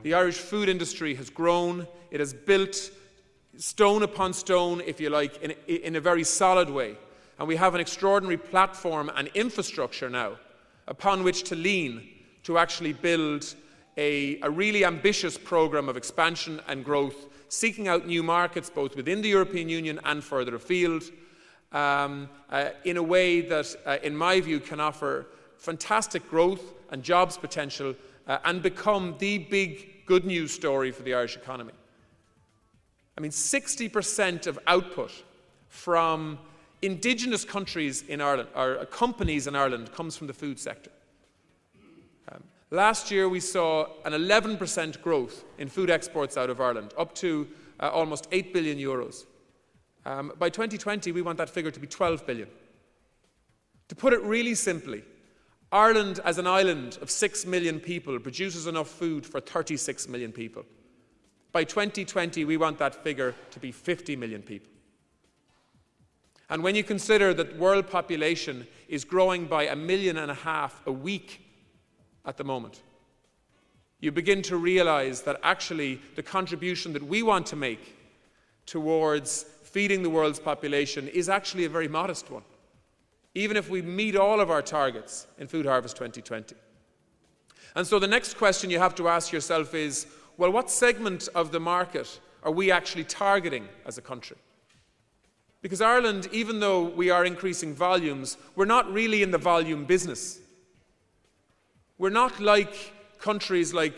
The Irish food industry has grown. It has built stone upon stone, if you like, in a very solid way. And we have an extraordinary platform and infrastructure now upon which to lean to actually build a really ambitious program of expansion and growth, seeking out new markets both within the European Union and further afield, in a way that, in my view, can offer fantastic growth and jobs potential and become the big good news story for the Irish economy. I mean, 60% of output from indigenous countries in Ireland, or companies in Ireland, comes from the food sector. Last year we saw an 11% growth in food exports out of Ireland, up to almost 8 billion euros. By 2020 we want that figure to be 12 billion. To put it really simply, Ireland as an island of 6 million people produces enough food for 36 million people. By 2020 we want that figure to be 50 million people. And when you consider that world population is growing by 1.5 million a week at the moment, you begin to realize that actually the contribution that we want to make towards feeding the world's population is actually a very modest one, even if we meet all of our targets in Food Harvest 2020. And so the next question you have to ask yourself is, well, what segment of the market are we actually targeting as a country? Because Ireland, even though we are increasing volumes, we're not really in the volume business. We're not like countries like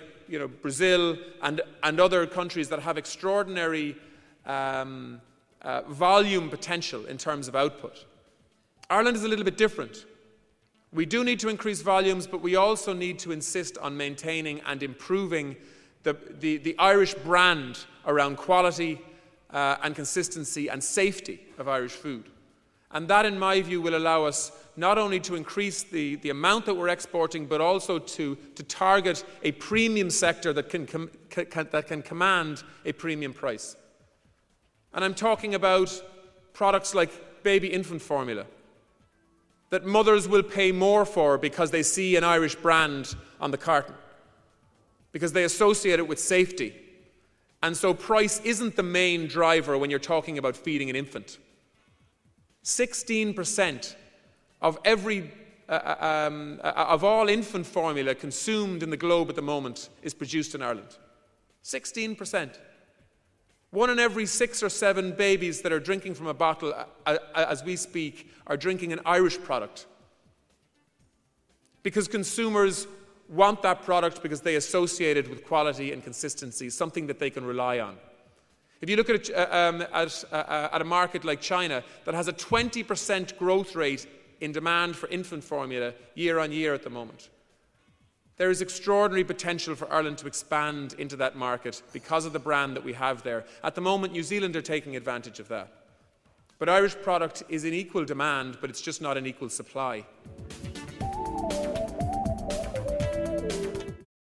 Brazil and other countries that have extraordinary volume potential in terms of output. Ireland is a little bit different. We do need to increase volumes, but we also need to insist on maintaining and improving the Irish brand around quality and consistency and safety of Irish food. And that, in my view, will allow us not only to increase the amount that we're exporting, but also to target a premium sector that can command a premium price. And I'm talking about products like baby infant formula that mothers will pay more for because they see an Irish brand on the carton, because they associate it with safety. And so price isn't the main driver when you're talking about feeding an infant. 16% of all infant formula consumed in the globe at the moment is produced in Ireland. 16%. 1 in every 6 or 7 babies that are drinking from a bottle as we speak are drinking an Irish product, because consumers want that product because they associate it with quality and consistency, something that they can rely on. If you look at a market like China that has a 20% growth rate in demand for infant formula year on year at the moment, there is extraordinary potential for Ireland to expand into that market because of the brand that we have there. At the moment, New Zealand are taking advantage of that. But Irish product is in equal demand, but it's just not in equal supply.